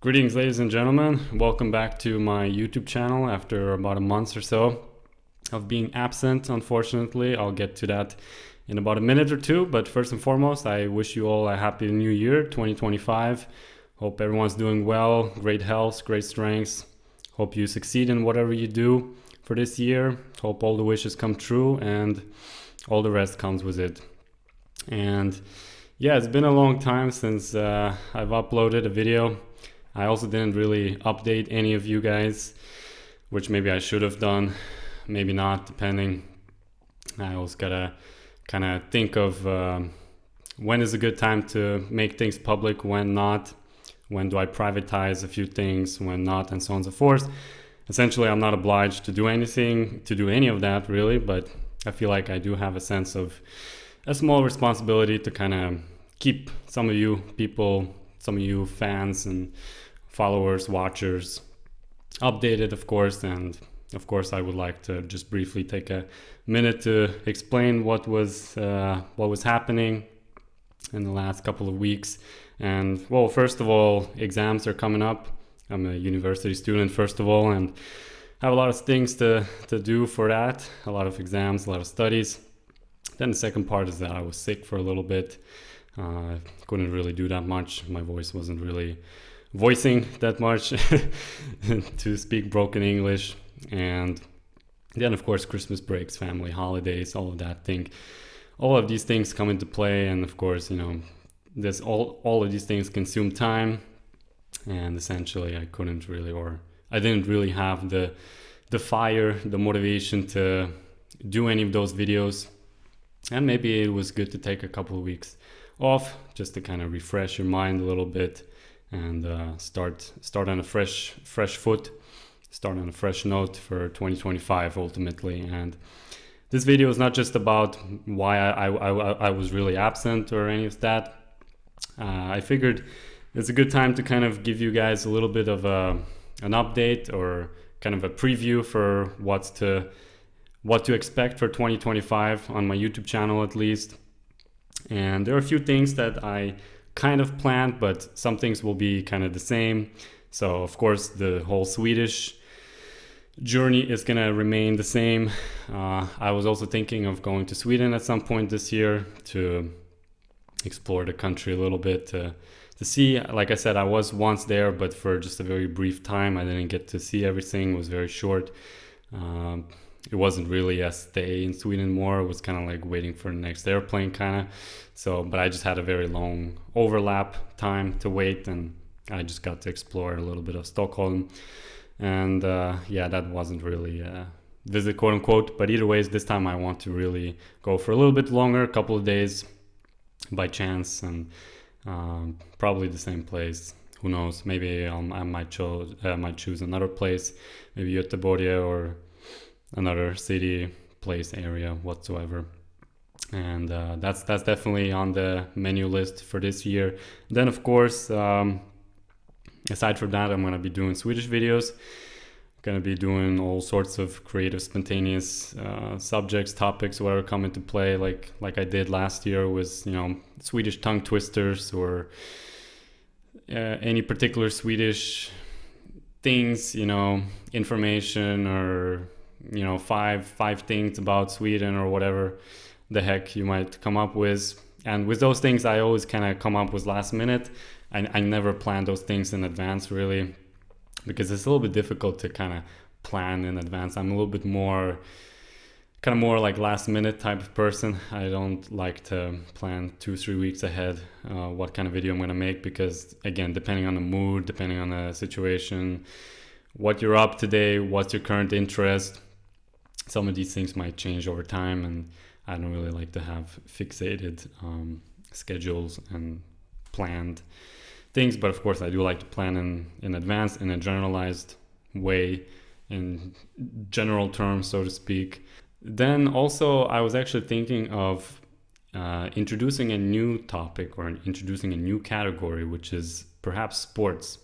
Greetings, ladies and gentlemen. Welcome back to my YouTube channel after about a month or so of being absent, unfortunately. I'll get to that in about a minute or two, but first and foremost, I wish you all a happy new year, 2025. Hope everyone's doing well, great health, great strengths. Hope you succeed in whatever you do for this year. Hope all the wishes come true and all the rest comes with it. And yeah, it's been a long time since I've uploaded a video. I also didn't really update any of you guys, which maybe I should have done, maybe not, depending. I always gotta kind of think of when is a good time to make things public, when not, when do I privatize a few things, when not, and so on and so forth. Essentially, I'm not obliged to do any of that really, but I feel like I do have a sense of a small responsibility to kind of keep some of you people, some of you fans and followers, watchers updated, of course. And of course, I would like to just briefly take a minute to explain what was happening in the last couple of weeks. And well, first of all, exams are coming up. I'm a university student, first of all, and have a lot of things to do for that. A lot of exams, a lot of studies. Then the second part is that I was sick for a little bit. Couldn't really do that much. My voice wasn't really voicing that much to speak broken English. And then of course Christmas breaks, family holidays, all of that thing. All of these things come into play, and of course, this all of these things consume time, and essentially I didn't really have the fire, the motivation to do any of those videos. And maybe it was good to take a couple of weeks off just to kind of refresh your mind a little bit and start on a fresh foot, start on a fresh note for 2025 ultimately. And this video is not just about why I was really absent or any of that. I figured it's a good time to kind of give you guys a little bit of an update or kind of a preview for what to expect for 2025 on my YouTube channel at least. And there are a few things that I kind of planned, but some things will be kind of the same. So of course the whole Swedish journey is gonna remain the same. I was also thinking of going to Sweden at some point this year to explore the country a little bit, to see. Like I said, I was once there, but for just a very brief time. I didn't get to see everything. It was very short. It wasn't really a stay in Sweden more. It was kind of like waiting for the next airplane kind of. So, but I just had a very long overlap time to wait, and I just got to explore a little bit of Stockholm. And yeah, that wasn't really a visit, quote unquote. But either ways, this time I want to really go for a little bit longer, a couple of days by chance, and probably the same place. Who knows? Maybe I might choose another place, maybe Göteborg or another city, place, area, whatsoever. And that's definitely on the menu list for this year. Then of course, aside from that, I'm going to be doing Swedish videos. I'm going to be doing all sorts of creative, spontaneous subjects, topics, whatever come into play, like I did last year with Swedish tongue twisters or any particular Swedish things, information, or five things about Sweden or whatever the heck you might come up with. And with those things, I always kind of come up with last minute. I never plan those things in advance really, because it's a little bit difficult to kind of plan in advance. I'm a little bit more like last minute type of person. I don't like to plan 2-3 weeks ahead what kind of video I'm going to make, because again, depending on the mood, depending on the situation, what you're up today, what's your current interest, some of these things might change over time, and I don't really like to have fixated schedules and planned things. But of course, I do like to plan in advance in a generalized way, in general terms, so to speak. Then also, I was actually thinking of introducing a new topic or introducing a new category, which is perhaps sports.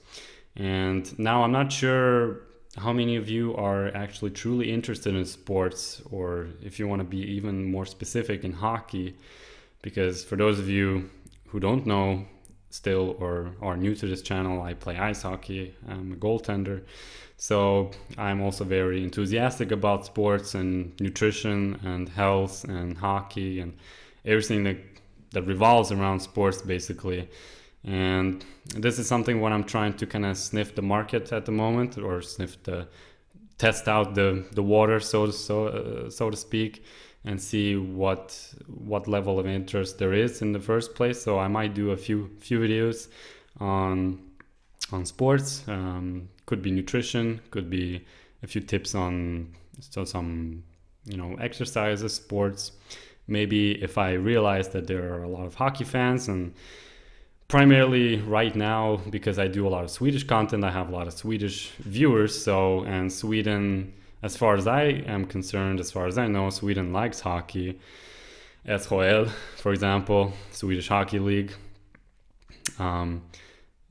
And now I'm not sure how many of you are actually truly interested in sports, or if you want to be even more specific in hockey, because for those of you who don't know, still or are new to this channel, I play ice hockey. I'm a goaltender. So I'm also very enthusiastic about sports and nutrition and health and hockey and everything that revolves around sports basically. And this is something when I'm trying to kind of sniff the market at the moment, or test out the water, so to speak, and see what level of interest there is in the first place. So I might do a few videos on sports. Could be nutrition, could be a few tips on some exercises, sports. Maybe if I realize that there are a lot of hockey fans, and primarily right now, because I do a lot of Swedish content, I have a lot of Swedish viewers. So, and Sweden, as far as I am concerned, as far as I know, Sweden likes hockey. SHL, for example, Swedish Hockey League.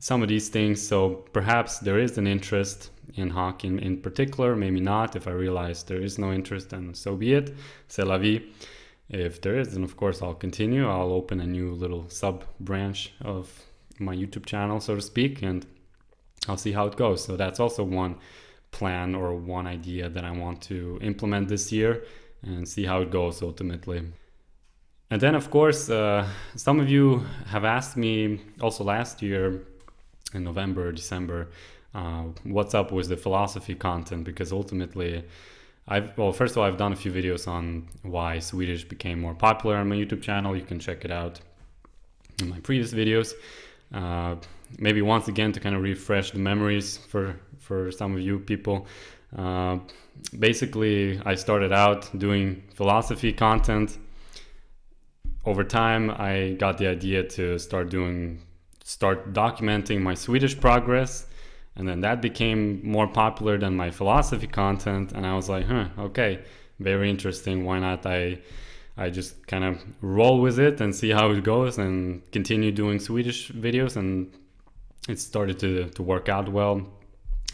Some of these things. So perhaps there is an interest in hockey in particular, maybe not. If I realize there is no interest, then so be it. C'est la vie. If there is, then of course I'll continue. I'll open a new little sub branch of my YouTube channel, so to speak, and I'll see how it goes. So that's also one plan or one idea that I want to implement this year and see how it goes ultimately. And then of course, some of you have asked me also last year in November, December, what's up with the philosophy content, because ultimately first of all, I've done a few videos on why Swedish became more popular on my YouTube channel. You can check it out in my previous videos. Maybe once again to kind of refresh the memories for some of you people. Basically, I started out doing philosophy content. Over time, I got the idea to start documenting my Swedish progress. And then that became more popular than my philosophy content. And I was like, okay, very interesting. Why not I just kind of roll with it and see how it goes and continue doing Swedish videos. And it started to work out well.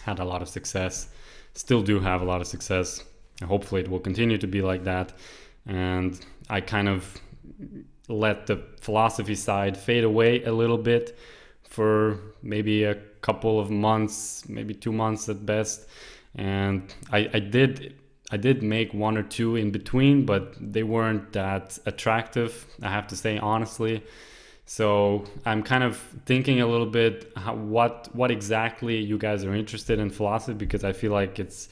Had a lot of success. Still do have a lot of success. Hopefully it will continue to be like that. And I kind of let the philosophy side fade away a little bit for maybe a couple of months, maybe 2 months at best. And I did make one or two in between, but they weren't that attractive, I have to say honestly. So I'm kind of thinking a little bit what exactly you guys are interested in philosophy, because I feel like it's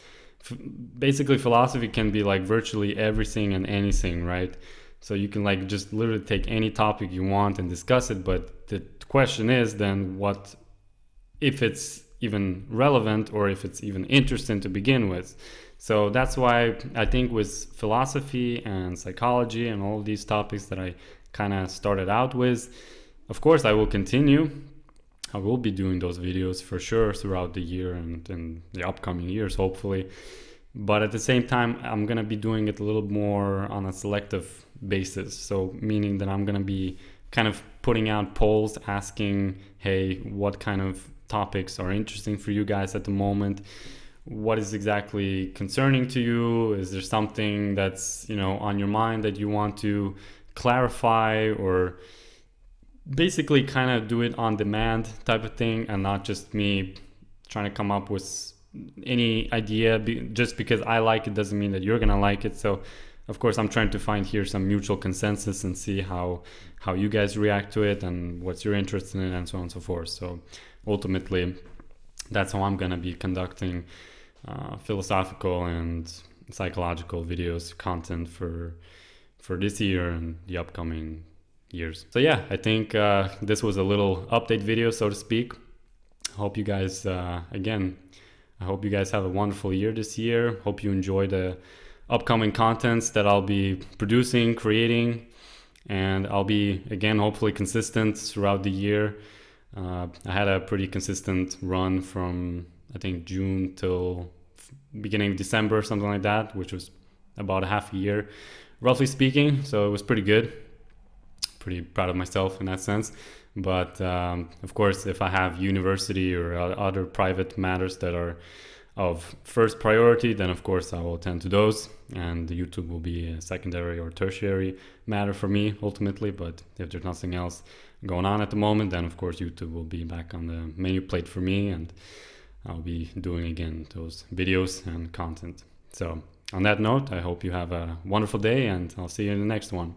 basically philosophy can be like virtually everything and anything, right? So you can like just literally take any topic you want and discuss it, but the question is then what if it's even relevant or if it's even interesting to begin with. So that's why I think with philosophy and psychology and all of these topics that I kind of started out with, of course I will continue. I will be doing those videos for sure throughout the year and in the upcoming years, hopefully. But at the same time, I'm going to be doing it a little more on a selective basis. So meaning that I'm going to be kind of putting out polls asking, hey, what kind of topics are interesting for you guys at the moment? What is exactly concerning to you? Is there something that's, on your mind that you want to clarify, or basically kind of do it on demand type of thing, and not just me trying to come up with any idea just because I like it doesn't mean that you're gonna like it. So of course I'm trying to find here some mutual consensus and see how you guys react to it and what's your interest in it and so on and so forth. So ultimately that's how I'm gonna be conducting philosophical and psychological videos content for this year and the upcoming years. So yeah, I think this was a little update video, so to speak. I hope you guys I hope you guys have a wonderful year this year. Hope you enjoy the upcoming contents that I'll be producing, creating, and I'll be, again, hopefully consistent throughout the year. I had a pretty consistent run from, I think, June till beginning of December, something like that, which was about a half a year, roughly speaking. So it was pretty good. Pretty proud of myself in that sense. But of course, if I have university or other private matters that are of first priority, then of course I will attend to those, and the YouTube will be a secondary or tertiary matter for me ultimately. But if there's nothing else going on at the moment, then of course YouTube will be back on the menu plate for me, and I'll be doing again those videos and content. So on that note, I hope you have a wonderful day, and I'll see you in the next one.